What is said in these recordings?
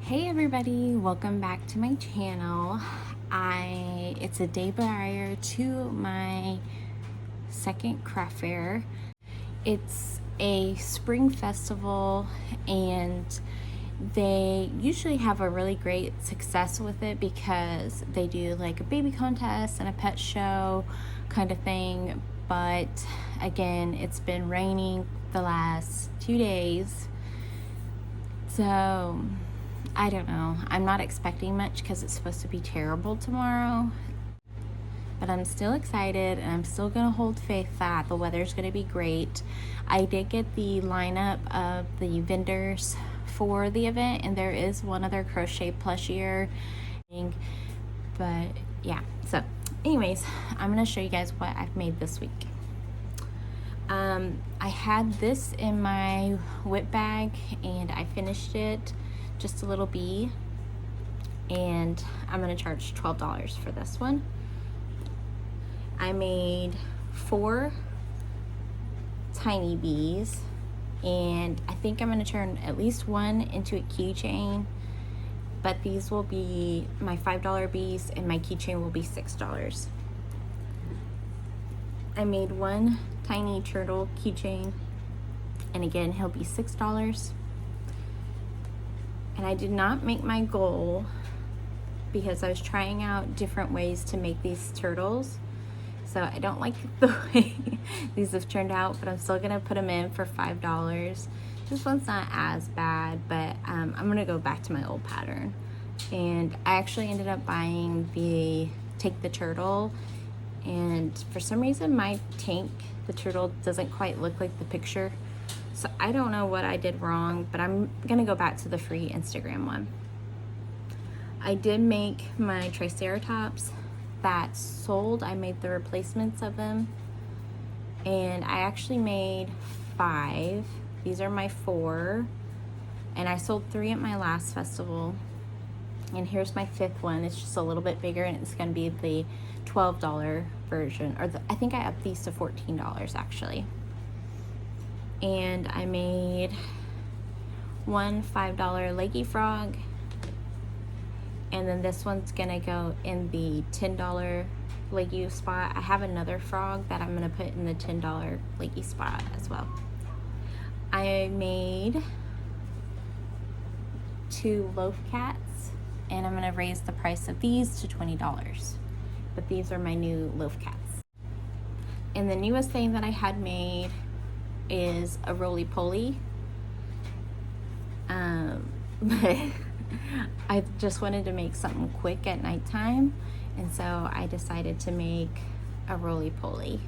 Hey everybody, welcome back to my channel. It's a day prior to my second craft fair. It's a spring festival and they usually have a really great success with it because they do like a baby contest and a pet show kind of thing. But again, it's been raining the last 2 days. So I don't know. I'm not expecting much because it's supposed to be terrible tomorrow. But I'm still excited and I'm still going to hold faith that the weather's going to be great. I did get the lineup of the vendors for the event, and there is one other crochet plushier. But yeah, so anyways, I'm going to show you guys what I've made this week. I had this in my whip bag and I finished it, just a little bee, and I'm gonna charge $12 for this one. I made 4 tiny bees, and I think I'm gonna turn at least one into a keychain, but these will be my $5 bees and my keychain will be $6. I made 1 tiny turtle keychain, and again he'll be $6. And I did not make my goal because I was trying out different ways to make these turtles, so I don't like the way these have turned out, but I'm still gonna put them in for $5. This one's not as bad, but I'm gonna go back to my old pattern. And I actually ended up buying the Take the Turtle, and for some reason my tank, the turtle, doesn't quite look like the picture. So I don't know what I did wrong, but I'm gonna go back to the free Instagram one. I did make my Triceratops that sold. I made the replacements of them, and I actually made 5. These are my 4, and I sold 3 at my last festival. And here's my 5th one. It's just a little bit bigger, and it's gonna be the $12 version, or I think I upped these to $14 actually. And I made 1 $5 leggy frog, and then this one's gonna go in the $10 leggy spot. I have another frog that I'm gonna put in the $10 leggy spot as well. I made 2 loaf cats, and I'm gonna raise the price of these to $20, but these are my new loaf cats. And the newest thing that I had made is a roly-poly, but I just wanted to make something quick at nighttime, and so I decided to make a roly-poly.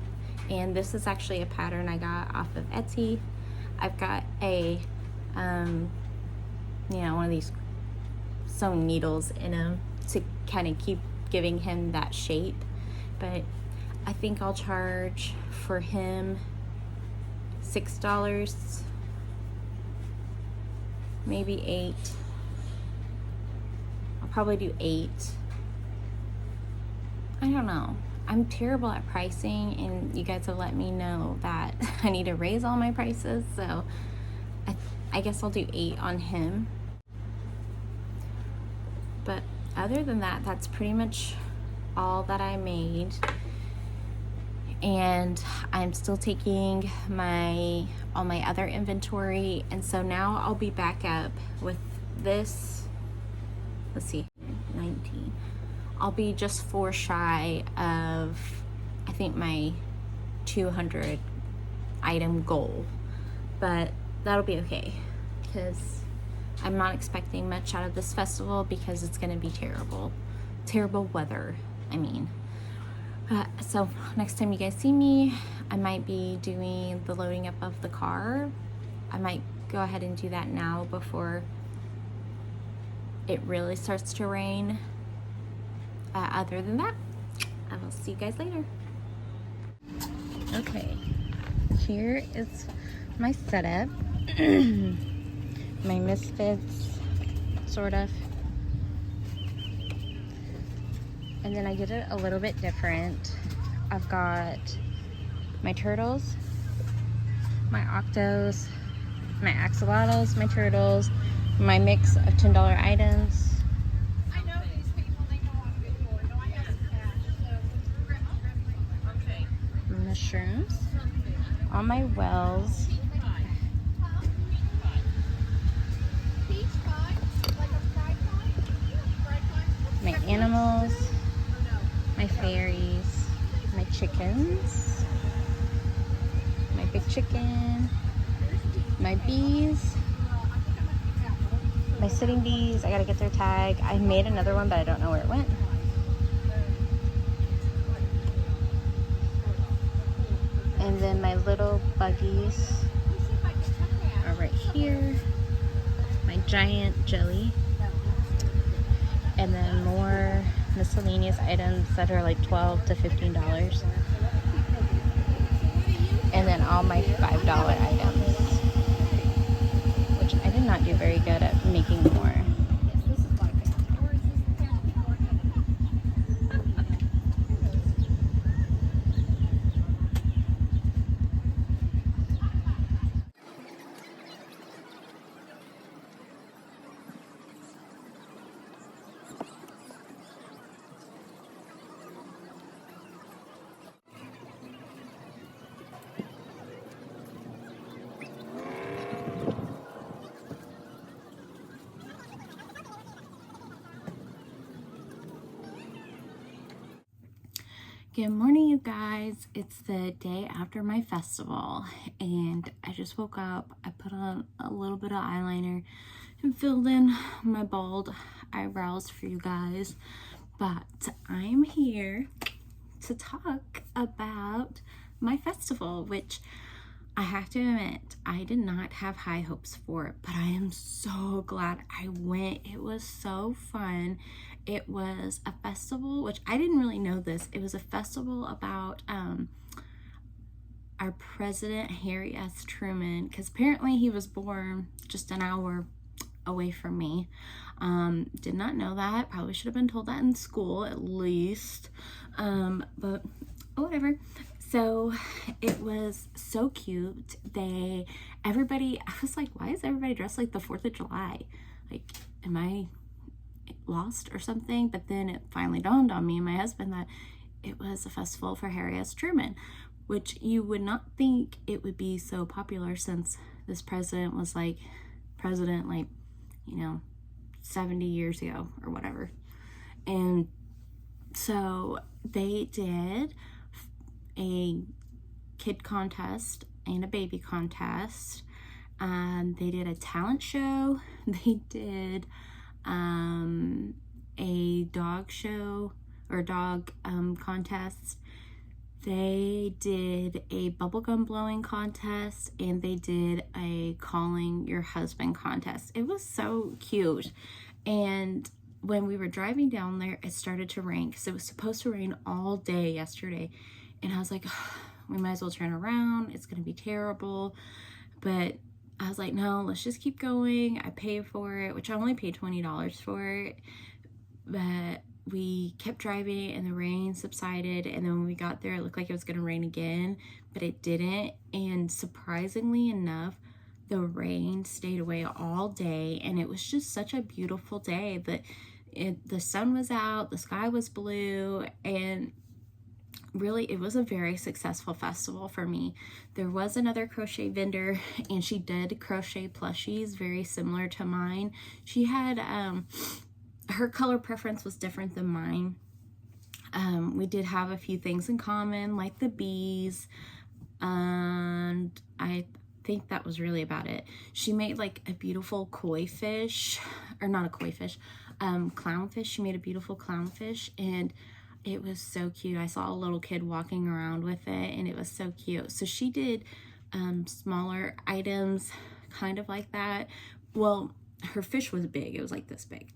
And this is actually a pattern I got off of Etsy. I've got a one of these sewing needles in him to kind of keep giving him that shape, but I think I'll charge for him $6, maybe 8. I'll probably do 8. I don't know. I'm terrible at pricing, and you guys have let me know that I need to raise all my prices, so I guess I'll do 8 on him. But other than that, that's pretty much all that I made. And I'm still taking all my other inventory, and so now I'll be back up with this. Let's see, 19. I'll be just 4 shy of, I think, my 200 item goal, but that'll be okay because I'm not expecting much out of this festival because it's gonna be terrible weather, I mean. So next time you guys see me, I might be doing the loading up of the car. I might go ahead and do that now before it really starts to rain. Other than that, I will see you guys later. Okay, here is my setup. My misfits, sort of. And then I did it a little bit different. I've got my turtles, my octos, my axolotls, my turtles, my mix of $10 items. Mushrooms on my wells. My animals, my fairies, my chickens, my big chicken, my bees, my sitting bees. I gotta get their tag. I made another one, but I don't know where it went. And then my little buggies are right here. My giant jelly. And then more miscellaneous items that are like $12 to $15. And then all my $5 items, which I did not do very good at making more. Good morning, you guys. It's the day after my festival and I just woke up. I put on a little bit of eyeliner and filled in my bald eyebrows for you guys, but I'm here to talk about my festival, which I have to admit, I did not have high hopes for it, but I am so glad I went. It was so fun. It was a festival, which I didn't really know this. It was a festival about our president, Harry S. Truman, because apparently he was born just an hour away from me. Did not know that. Probably should have been told that in school at least. But whatever. So it was so cute. Everybody, I was like, why is everybody dressed like the 4th of July? Like, am I lost or something? But then it finally dawned on me and my husband that it was a festival for Harry S. Truman, which you would not think it would be so popular since this president was like president, like, 70 years ago or whatever. And so they did a kid contest and a baby contest. They did a talent show. They did a dog show or dog contest. They did a bubblegum blowing contest and they did a calling your husband contest. It was so cute. And when we were driving down there, it started to rain because it was supposed to rain all day yesterday. And I was like, oh, we might as well turn around. It's going to be terrible. But I was like, no, let's just keep going. I paid for it, which I only paid $20 for it. But we kept driving and the rain subsided. And then when we got there, it looked like it was going to rain again, but it didn't. And surprisingly enough, the rain stayed away all day. And it was just such a beautiful day. The sun was out, the sky was blue, and really it was a very successful festival for me. There was another crochet vendor and she did crochet plushies very similar to mine. She had her color preference was different than mine. We did have a few things in common, like the bees, and I think that was really about it. She made like a beautiful koi fish, or not a koi fish, clownfish. She made a beautiful clownfish and it was so cute. I saw a little kid walking around with it and it was so cute. So she did smaller items kind of like that. Well, her fish was big. It was like this big.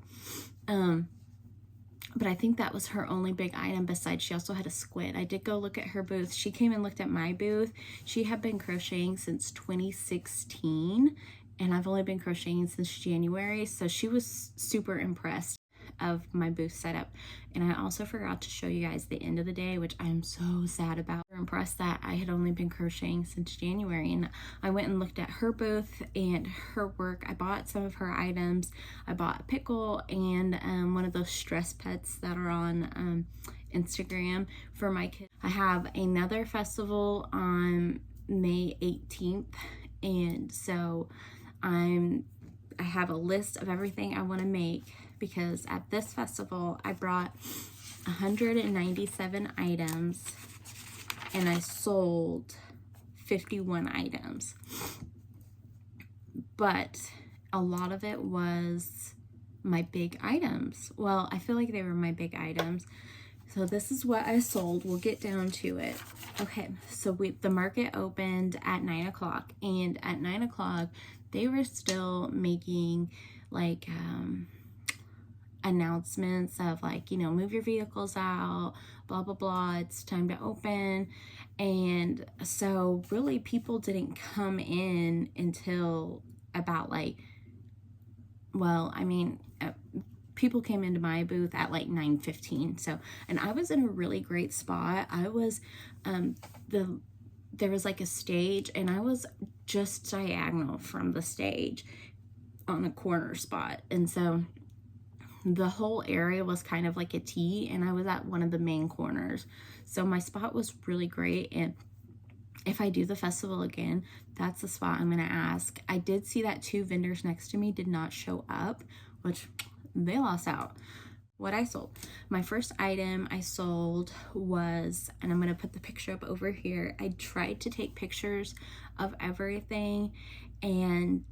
But I think that was her only big item. Besides, she also had a squid. I did go look at her booth. She came and looked at my booth. She had been crocheting since 2016 and I've only been crocheting since January. So she was super impressed. of my booth setup. And I also forgot to show you guys the end of the day, which I am so sad about. I'm impressed that I had only been crocheting since January, and I went and looked at her booth and her work. I bought some of her items. I bought a pickle and one of those stress pets that are on Instagram for my kids. I have another festival on May 18th, and so I have a list of everything I want to make, because at this festival I brought 197 items and I sold 51 items, but a lot of it was my big items. Well, I feel like they were my big items. So this is what I sold. We'll get down to it. Okay, so the market opened at 9 o'clock, and at 9 o'clock they were still making like announcements of like, you know, move your vehicles out, blah blah blah, it's time to open. And so really people didn't come in until about like, well, I mean, people came into my booth at like 9:15. So, and I was in a really great spot. I was there was like a stage, and I was just diagonal from the stage on a corner spot, and so the whole area was kind of like a T, and I was at one of the main corners. So my spot was really great, and if I do the festival again, that's the spot I'm gonna ask. I did see that 2 vendors next to me did not show up, which they lost out. What I sold, my first item I sold was, and I'm gonna put the picture up over here. I tried to take pictures of everything, and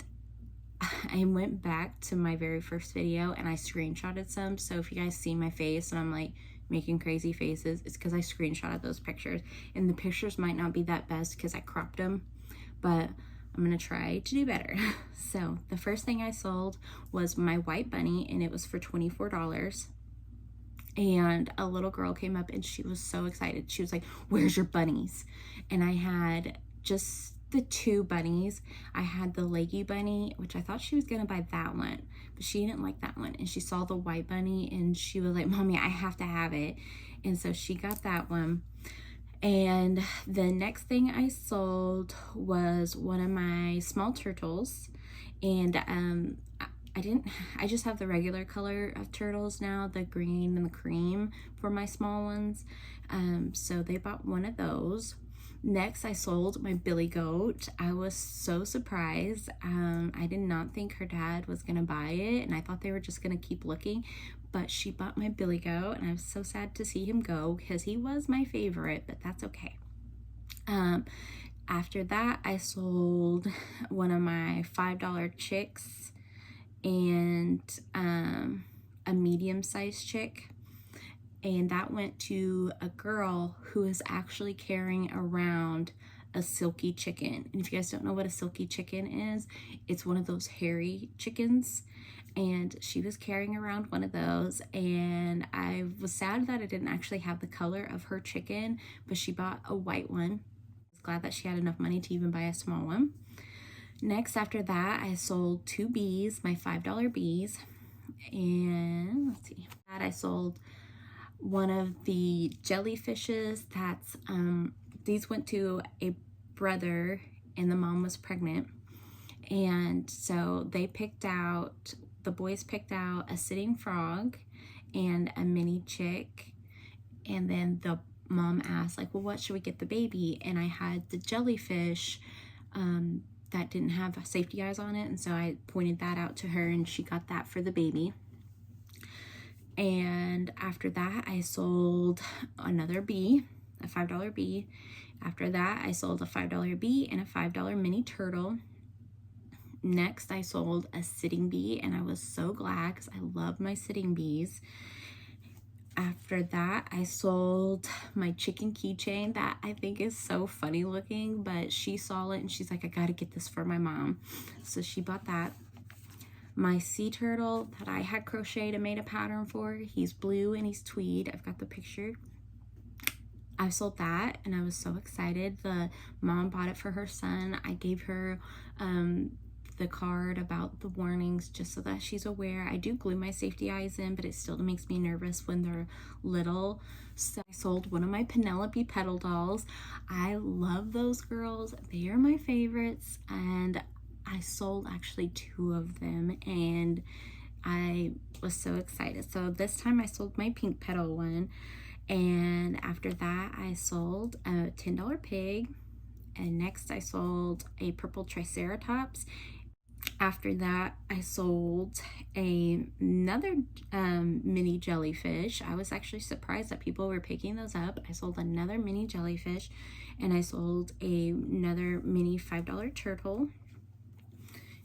I went back to my very first video and I screenshotted some. So if you guys see my face and I'm like making crazy faces, it's because I screenshotted those pictures, and the pictures might not be that best because I cropped them, but I'm gonna try to do better. So the first thing I sold was my white bunny, and it was for $24. And a little girl came up and she was so excited. She was like, "Where's your bunnies?" And I had just the 2 bunnies. I had the leggy bunny, which I thought she was gonna buy that one, but she didn't like that one. And she saw the white bunny and she was like, "Mommy, I have to have it." And so she got that one. And the next thing I sold was one of my small turtles, and I just have the regular color of turtles now, the green and the cream for my small ones. So they bought one of those. Next, I sold my billy goat. I was so surprised. I did not think her dad was gonna buy it, and I thought they were just gonna keep looking, but she bought my billy goat, and I was so sad to see him go because he was my favorite, but that's okay. After that, I sold one of my $5 chicks and a medium-sized chick, and that went to a girl who is actually carrying around a silky chicken. And if you guys don't know what a silky chicken is, it's one of those hairy chickens, and she was carrying around one of those, and I was sad that I didn't actually have the color of her chicken, but she bought a white one. I was glad that she had enough money to even buy a small one. Next, after that, I sold 2 bees, my $5 bees, and let's see, I sold one of the jellyfishes. That's these went to a brother, and the mom was pregnant, and so they picked out, the boys picked out a sitting frog and a mini chick, and then the mom asked like, "Well, what should we get the baby?" And I had the jellyfish that didn't have safety eyes on it, and so I pointed that out to her, and she got that for the baby. And after that, I sold another bee, a $5 bee. After that, I sold a $5 bee and a $5 mini turtle. Next, I sold a sitting bee, and I was so glad because I love my sitting bees. After that, I sold my chicken keychain that I think is so funny looking, but she saw it and she's like, "I gotta get this for my mom." So she bought that. My sea turtle that I had crocheted and made a pattern for, he's blue and he's tweed. I've got the picture. I sold that, and I was so excited. The mom bought it for her son. I gave her the card about the warnings just so that she's aware. I do glue my safety eyes in, but it still makes me nervous when they're little. So I sold one of my Penelope Petal dolls. I love those girls. They are my favorites, and I sold actually 2 of them, and I was so excited. So this time I sold my pink petal one, and after that I sold a $10 pig, and next I sold a purple triceratops. After that I sold another mini jellyfish. I was actually surprised that people were picking those up. I sold another mini jellyfish, and I sold another mini $5 turtle.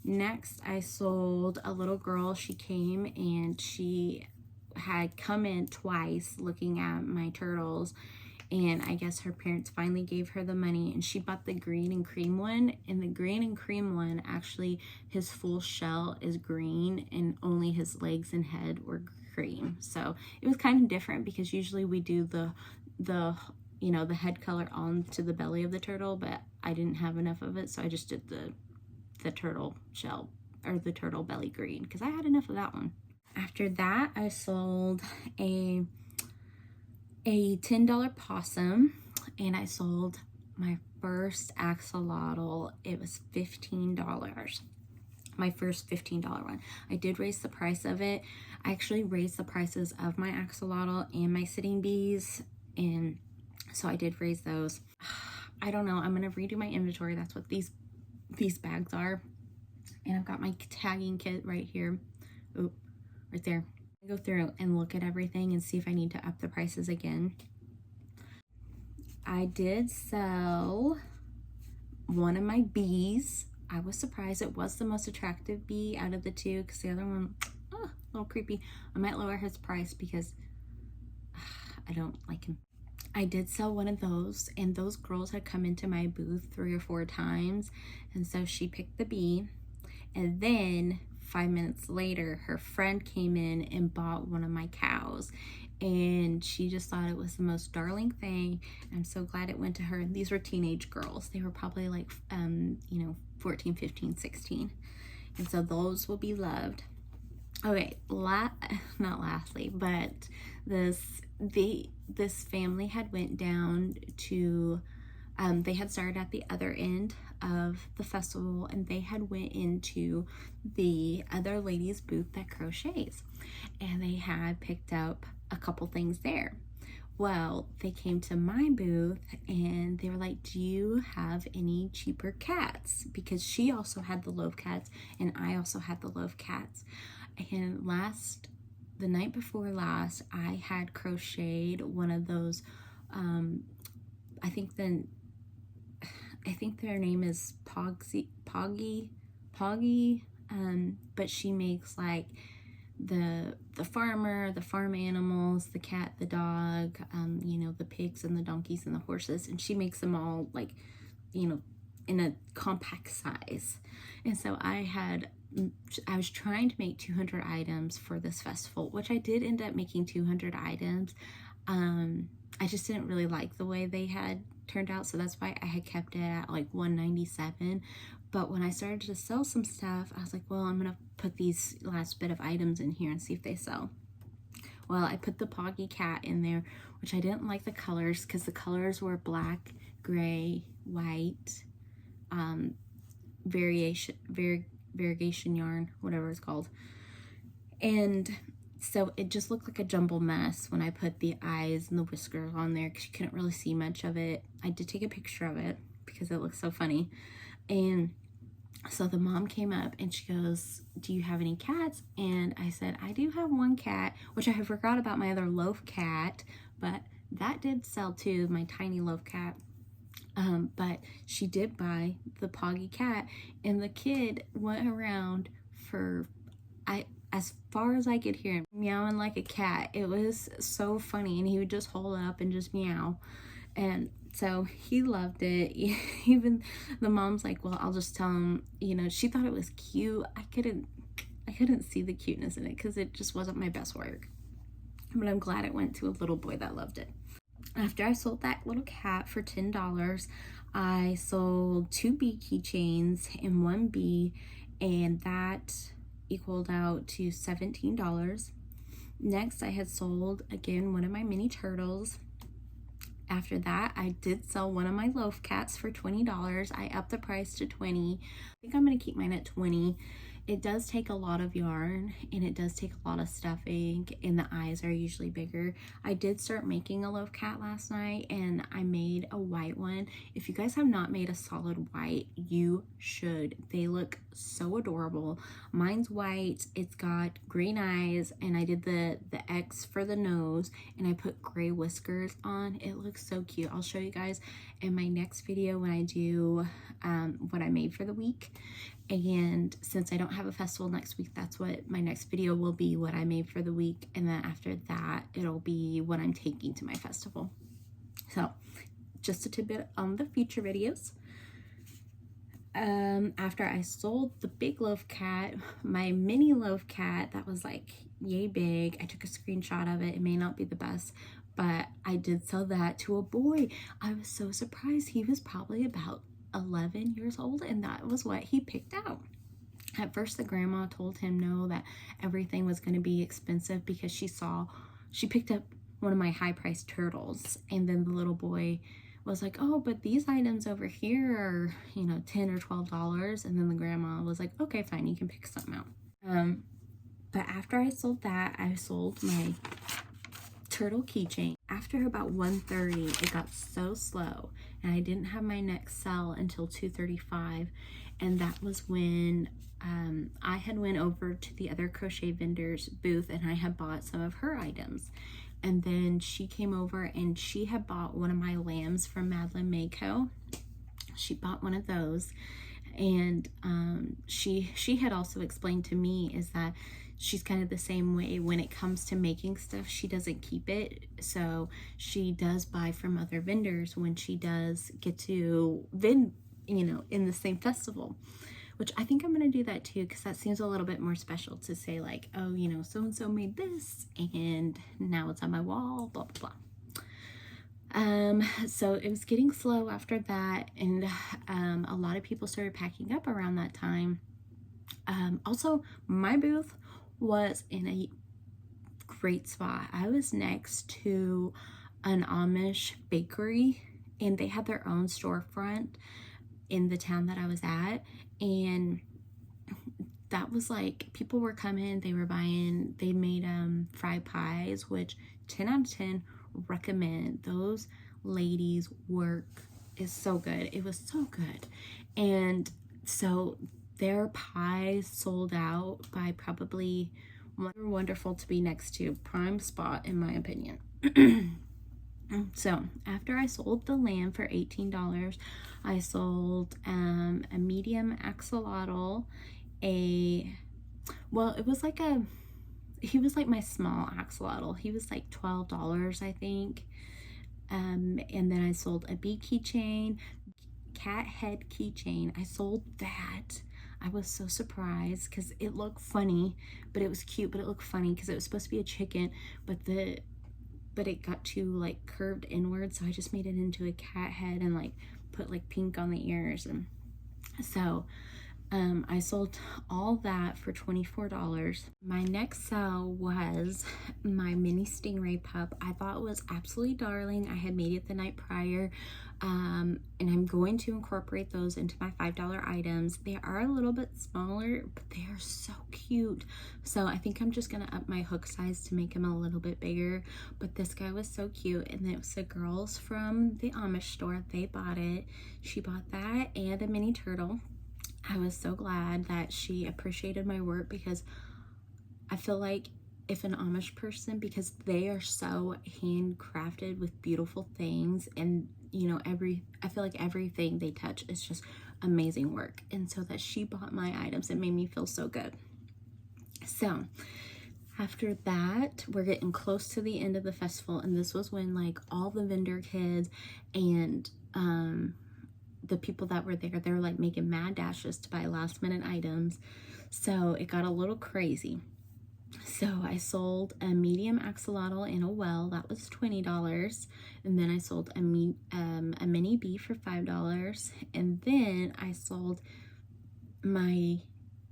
Next, I sold a little girl. She came and she had come in twice looking at my turtles, and I guess her parents finally gave her the money, and she bought the green and cream one. And the green and cream one, actually his full shell is green and only his legs and head were cream. So it was kind of different, because usually we do the you know, the head color onto the belly of the turtle, but I didn't have enough of it, so I just did the turtle shell, or the turtle belly green, because I had enough of that one. After that, I sold a $10 possum, and I sold my first axolotl. It was $15. My first $15 one. I did raise the price of it. I actually raised the prices of my axolotl and my sitting bees, and so I did raise those. I don't know. I'm gonna redo my inventory. That's what these bags are, and I've got my tagging kit right here. Oh, right there. I go through and look at everything and see if I need to up the prices again. I did sell one of my bees. I was surprised. It was the most attractive bee out of the 2, because the other one, a little creepy. I might lower his price because I don't like him. I did sell one of those, and those girls had come into my booth 3 or 4 times, and so she picked the bee, and then 5 minutes later her friend came in and bought one of my cows, and she just thought it was the most darling thing. I'm so glad it went to her. And these were teenage girls. They were probably like 14, 15, 16, and so those will be loved. Okay, not lastly, but this family had went down to, they had started at the other end of the festival, and they had went into the other ladies' booth that crochets, and they had picked up a couple things there. Well, they came to my booth and they were like, do you have any cheaper cats? Because she also had the Love Cats, and I also had the Love Cats. And the night before last, I had crocheted one of those, I think their name is Poggy, but she makes like the farmer, the farm animals, the cat, the dog, the pigs and the donkeys and the horses, and she makes them all like, in a compact size. And so I was trying to make 200 items for this festival, which I did end up making 200 items. I just didn't really like the way they had turned out, so that's why I had kept it at like $197. But when I started to sell some stuff, I was like, well, I'm gonna put these last bit of items in here and see if they sell. Well, I put the Poggy cat in there, which I didn't like the colors, because the colors were black, gray, white, variegation yarn, whatever it's called. And so it just looked like a jumble mess when I put the eyes and the whiskers on there, because you couldn't really see much of it. I did take a picture of it because it looks so funny. And so the mom came up and she goes, do you have any cats? And I said, I do have one cat, which I forgot about my other loaf cat, but that did sell too, my tiny loaf cat. But she did buy the Poggy cat, and the kid went around for, as far as I could hear him, meowing like a cat. It was so funny, and he would just hold up and just meow. And so he loved it. Even the mom's like, well, I'll just tell him, she thought it was cute. I couldn't see the cuteness in it because it just wasn't my best work. But I'm glad it went to a little boy that loved it. After I sold that little cat for $10, I sold 2 bee keychains and 1 bee, and that equaled out to $17. Next, I had sold again one of my mini turtles. After that, I did sell one of my loaf cats for $20. I upped the price to $20. I think I'm going to keep mine at $20. It does take a lot of yarn, and it does take a lot of stuffing, and the eyes are usually bigger. I did start making a loaf cat last night, and I made a white one. If you guys have not made a solid white, you should. They look so adorable. Mine's white, it's got green eyes, and I did the X for the nose, and I put gray whiskers on. It looks so cute. I'll show you guys in my next video when I do what I made for the week. And since I don't have a festival next week, that's what my next video will be, what I made for the week. And then after that, it'll be what I'm taking to my festival. So just a tidbit on the future videos. After I sold the big loaf cat, my mini loaf cat that was like yay big, I took a screenshot of it. It may not be the best, but I did sell that to a boy. I was so surprised. He was probably about 11 years old, and that was what he picked out. At first, the grandma told him no, that everything was going to be expensive because she picked up one of my high-priced turtles, and then the little boy was like, oh, but these items over here are, you know, $10 or $12, and then the grandma was like, okay, fine, you can pick something out. But after I sold that, I sold my turtle keychain. After about 1:30, it got so slow, and I didn't have my next sell until 2:35, and that was when I had went over to the other crochet vendor's booth, and I had bought some of her items. And then she came over, and she had bought one of my lambs from Madeline Mayco. She bought one of those, and she had also explained to me is that she's kind of the same way when it comes to making stuff. She doesn't keep it, so she does buy from other vendors when she does get to in the same festival, which I think I'm going to do that too, because that seems a little bit more special to say like, oh, you know, so-and-so made this and now it's on my wall, blah, blah, blah. So it was getting slow after that, and a lot of people started packing up around that time. Also, my booth was in a great spot. I was next to an Amish bakery, and they had their own storefront in the town that I was at, and that was like, people were coming, they were buying, they made fried pies, which 10 out of 10 recommend. Those ladies' work is so good. It was so good. And so their pies sold out by probably wonderful to be next to. Prime spot, in my opinion. So after I sold the lamb for $18, I sold a medium axolotl, he was like my small axolotl. He was like $12, I think. And then I sold a bee keychain, cat head keychain. I sold that. I was so surprised because it looked funny, but it was cute, but it looked funny because it was supposed to be a chicken, but it got too like curved inward, so I just made it into a cat head and like put like pink on the ears. And so I sold all that for $24. My next sell was my mini stingray pup. I thought it was absolutely darling. I had made it the night prior, and I'm going to incorporate those into my $5 items. They are a little bit smaller, but they are so cute. So I think I'm just gonna up my hook size to make him a little bit bigger. But this guy was so cute, and it was the girls from the Amish store. They bought it. She bought that and a mini turtle. I was so glad that she appreciated my work, because I feel like if an Amish person, because they are so handcrafted with beautiful things, and you know, I feel like everything they touch is just amazing work. And so that she bought my items, it made me feel so good. So after that, we're getting close to the end of the festival, and this was when like all the vendor kids and the people that were there, they were like making mad dashes to buy last minute items. So it got a little crazy. So I sold a medium axolotl in a well, that was $20. And then I sold a mini bee for $5. And then I sold my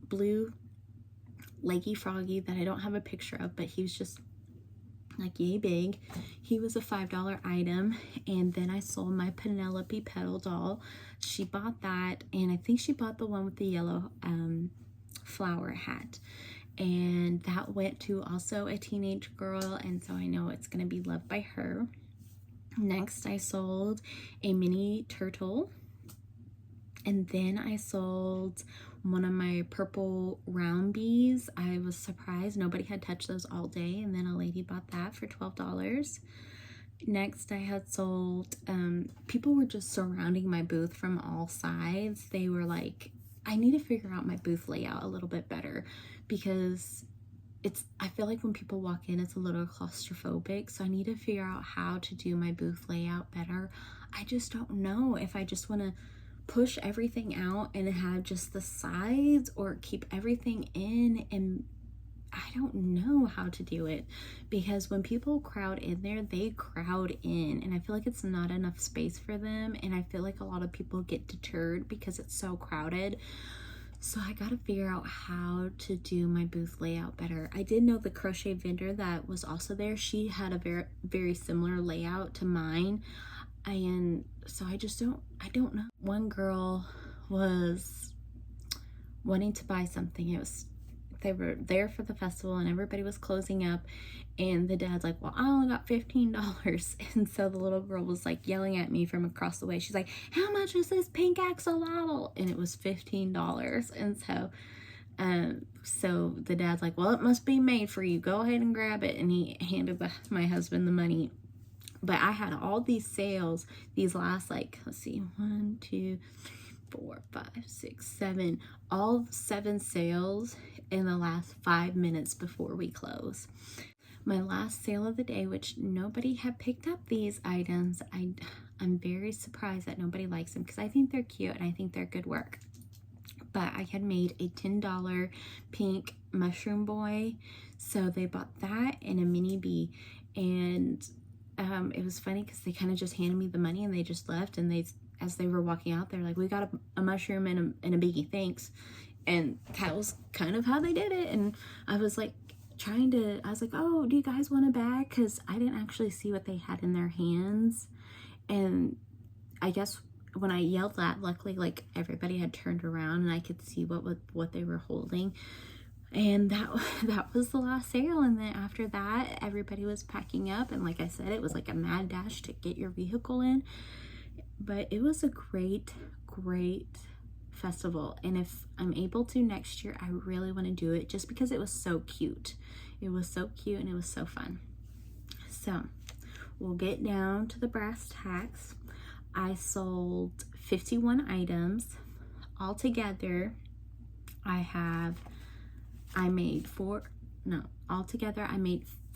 blue leggy froggy that I don't have a picture of, but he was just like yay big. He was a $5 item. And then I sold my Penelope Petal doll. She bought that, and I think she bought the one with the yellow flower hat, and that went to also a teenage girl, and so I know it's going to be loved by her. Next, I sold a mini turtle, and then I sold one of my purple round bees. I was surprised nobody had touched those all day, and then a lady bought that for $12. Next, I had sold, people were just surrounding my booth from all sides. They were like, I need to figure out my booth layout a little bit better, because I feel like when people walk in, it's a little claustrophobic. So I need to figure out how to do my booth layout better. I just don't know if I just want to push everything out and have just the sides, or keep everything in, and I don't know how to do it, because when people crowd in there, they crowd in, and I feel like it's not enough space for them, and I feel like a lot of people get deterred because it's so crowded. So I gotta figure out how to do my booth layout better. I did know the crochet vendor that was also there, she had a very, very similar layout to mine, and so I don't know. One girl was wanting to buy something. They were there for the festival and everybody was closing up, and the dad's like, well, I only got $15. And so the little girl was like yelling at me from across the way. She's like, how much is this pink axolotl? And it was $15. And so the dad's like, well, it must be made for you, go ahead and grab it. And he handed my husband the money. But I had all these sales these last, like, let's see, 1, 2, 4, 5, 6, 7, all 7 sales in the last 5 minutes before we close. My last sale of the day, which nobody had picked up these items. I'm very surprised that nobody likes them, because I think they're cute and I think they're good work. But I had made a $10 pink mushroom boy, so they bought that and a mini bee. And it was funny because they kind of just handed me the money and they just left, and as they were walking out, they're like, we got a mushroom and a bee, thanks. And that was kind of how they did it. And I was like I was like, oh, do you guys want a bag? Because I didn't actually see what they had in their hands. And I guess when I yelled that, luckily, like, everybody had turned around and I could see what they were holding. And that was the last sale. And then after that, everybody was packing up, and like I said, it was like a mad dash to get your vehicle in. But it was a great festival, and if I'm able to next year, I really want to do it, just because it was so cute. It was so cute and it was so fun. So we'll get down to the brass tacks. I sold 51 items altogether. I made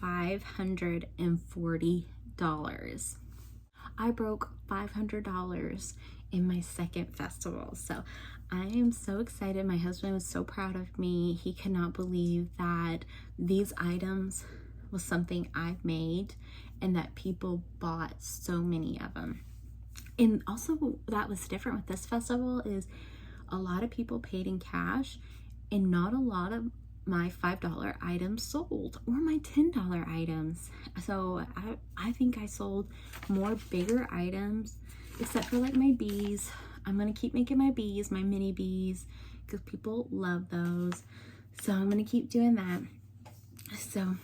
$540. I broke $500 in my second festival. So I am so excited. My husband was so proud of me. He could not believe that these items was something I've made and that people bought so many of them. And also, that was different with this festival, is a lot of people paid in cash, and not a lot of my $5 items sold, or my $10 items. So I think I sold more bigger items, except for like my bees. I'm gonna keep making my bees, my mini bees, because people love those. So I'm gonna keep doing that. So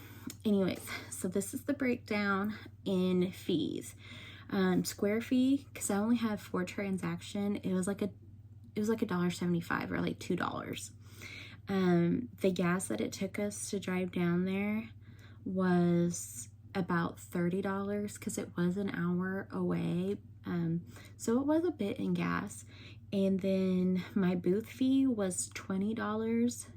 anyways, so this is the breakdown in fees. Square fee, because I only had 4 transactions, it was like $1.75 or like $2. The gas that it took us to drive down there was about $30, because it was an hour away. So it was a bit in gas. And then my booth fee was $20,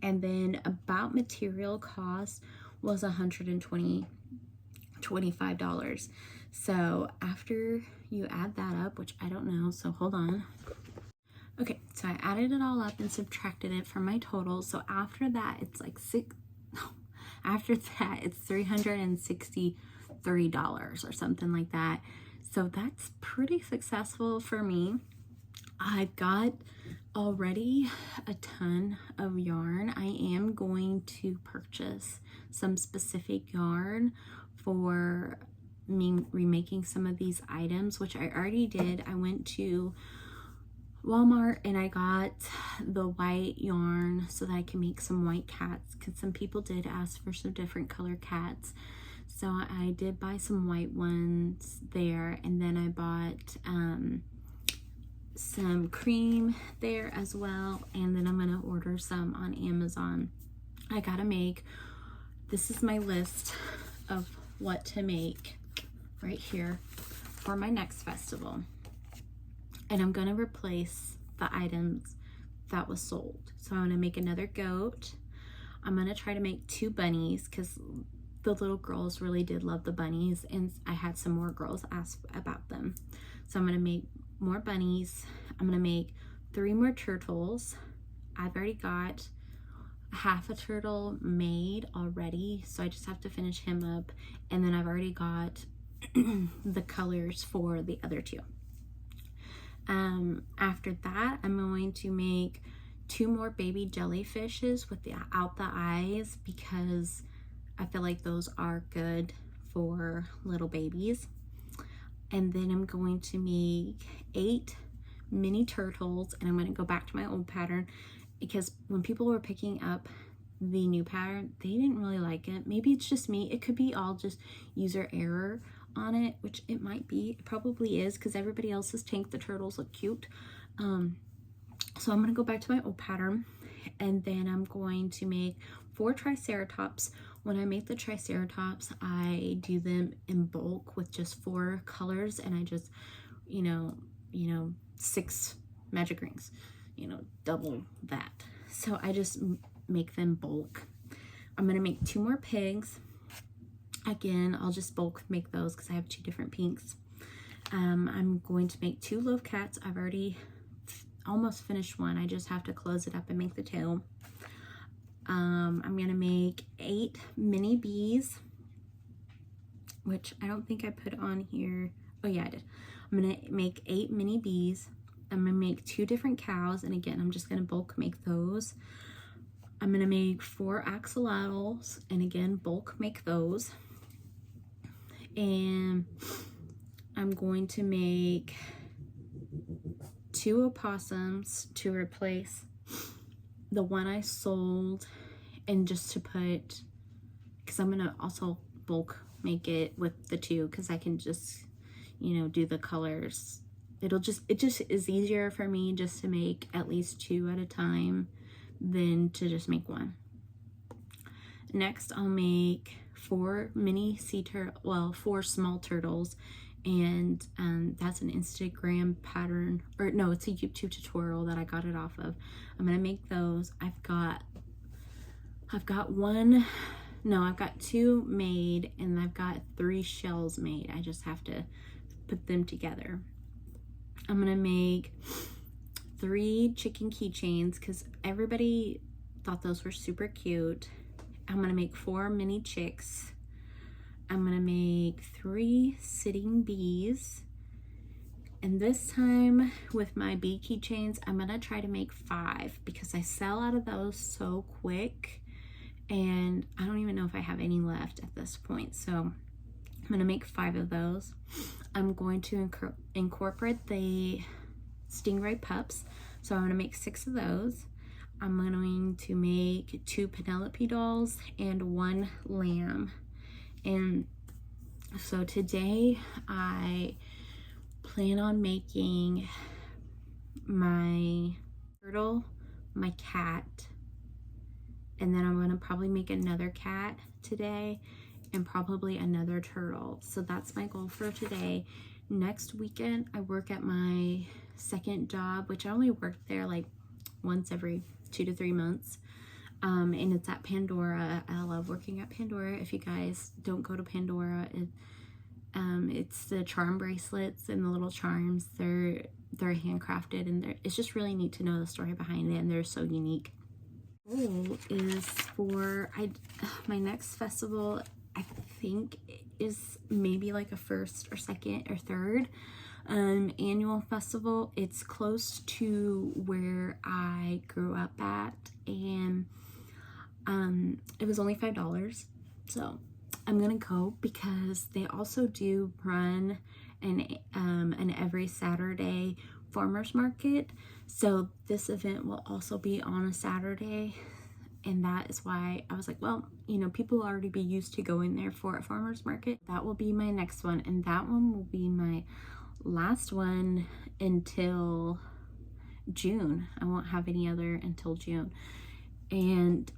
and then about material cost was $125. So after you add that up, which I don't know, so hold on. Okay, so I added it all up and subtracted it from my total. So after that, it's like after that, it's $363 or something like that. So that's pretty successful for me. I've got already a ton of yarn. I am going to purchase some specific yarn for me remaking some of these items, which I already did. I went to Walmart and I got the white yarn so that I can make some white cats, because some people did ask for some different color cats. So I did buy some white ones there, and then I bought some cream there as well, and then I'm gonna order some on Amazon. I gotta make, this is my list of what to make right here for my next festival, and I'm gonna replace the items that was sold. So I'm gonna make another goat. I'm gonna try to make 2 bunnies, because the little girls really did love the bunnies, and I had some more girls ask about them. So I'm gonna make more bunnies. I'm gonna make 3 more turtles. I've already got half a turtle made already, so I just have to finish him up, and then I've already got the colors for the other 2. After that, I'm going to make 2 more baby jellyfishes without the eyes, because I feel like those are good for little babies. And then I'm going to make 8 mini turtles, and I'm going to go back to my old pattern, because when people were picking up the new pattern, they didn't really like it. Maybe it's just me. It could be all just user error on it, which it might be. It probably is, because everybody else's tank the turtles look cute. So I'm going to go back to my old pattern, and then I'm going to make 4 triceratops. When I make the triceratops, I do them in bulk with just 4 colors, and I just, you know, 6 magic rings, double that. So I just make them bulk. I'm gonna make 2 more pigs. Again, I'll just bulk make those because I have 2 different pinks. I'm going to make 2 love cats. I've already almost finished one. I just have to close it up and make the tail. I'm gonna make 8 mini bees, which I don't think I put on here. Oh yeah, I did. I'm gonna make 8 mini bees. I'm gonna make 2 different cows, and again, I'm just gonna bulk make those. I'm gonna make 4 axolotls, and again, bulk make those. And I'm going to make 2 opossums to replace the one I sold, and just to put, because I'm gonna also bulk make it with the 2, because I can just, do the colors. It just is easier for me just to make at least 2 at a time than to just make 1. Next, I'll make 4 mini well, 4 small turtles, and that's an Instagram pattern, or no, it's a YouTube tutorial that I got it off of. I'm gonna make those. I've got 2 made, and I've got 3 shells made. I just have to put them together. I'm gonna make 3 chicken keychains, because everybody thought those were super cute. I'm gonna make 4 mini chicks. I'm gonna make 3 sitting bees, and this time with my bee keychains, I'm gonna try to make 5, because I sell out of those so quick, and I don't even know if I have any left at this point. So I'm gonna make 5 of those. I'm going to incorporate the stingray pups, so I'm gonna make 6 of those. I'm going to make 2 Penelope dolls and 1 lamb. And so today I plan on making my turtle, my cat, and then I'm gonna probably make another cat today, and probably another turtle. So that's my goal for today. Next weekend, I work at my second job, which I only work there like once every 2 to 3 months. And it's at Pandora. I love working at Pandora. If you guys don't go to Pandora, it's the charm bracelets and the little charms. They're handcrafted, and it's just really neat to know the story behind it, and they're so unique. Goal is for my next festival, I think, is maybe like a 1st or 2nd or 3rd, annual festival. It's close to where I grew up at, and it was only $5. So I'm gonna go because they also do run an every Saturday farmers market. So this event will also be on a Saturday, and that is why I was like, well, you know, people will already be used to going there for a farmers market. That will be my next one, and that one will be my last one until June. I won't have any other until June, and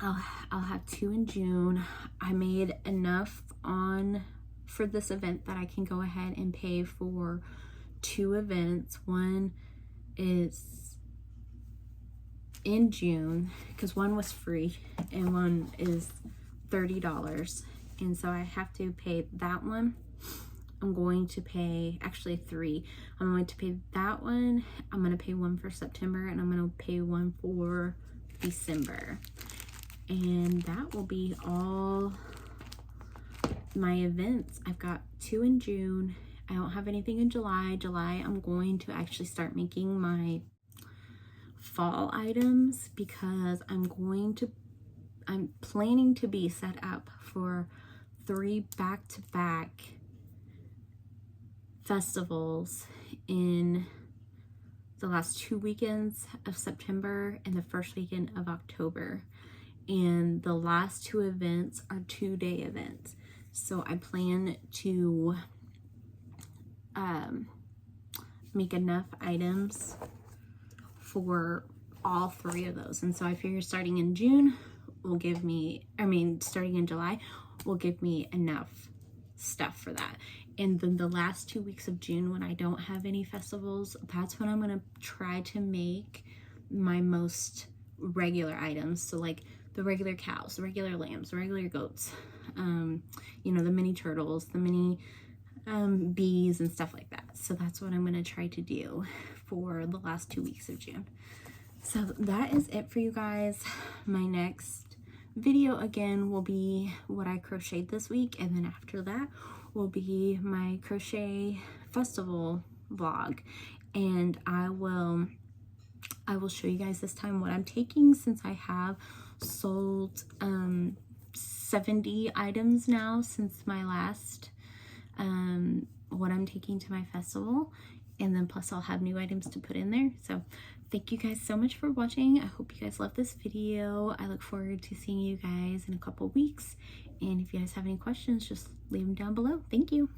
I'll have 2 in June. I made enough for this event that I can go ahead and pay for 2 events. One is in June because one was free and one is $30, and so I have to pay that one. I'm going to pay actually 3. I'm going to pay that one. I'm going to pay one for September, and I'm going to pay one for December. And that will be all my events. I've got 2 in June. I don't have anything in July. July, I'm going to actually start making my fall items because I'm planning to be set up for 3 back-to-back festivals in the last 2 weekends of September and the first weekend of October. And the last 2 events are 2-day events. So I plan to make enough items for all 3 of those. And so I figure starting in June will give me, starting in July will give me enough stuff for that. And then the last 2 weeks of June, when I don't have any festivals, that's when I'm going to try to make my most regular items. So like the regular cows, the regular lambs, the regular goats, you know, the mini turtles, the mini bees and stuff like that. So that's what I'm going to try to do for the last 2 weeks of June. So that is it for you guys. My next video again will be what I crocheted this week, and then after that will be my crochet festival vlog, and I will show you guys this time what I'm taking, since I have sold 70 items now since my last what I'm taking to my festival, and then plus I'll have new items to put in there. So thank you guys so much for watching. I hope you guys love this video. I look forward to seeing you guys in a couple weeks, and if you guys have any questions, just leave them down below. Thank you.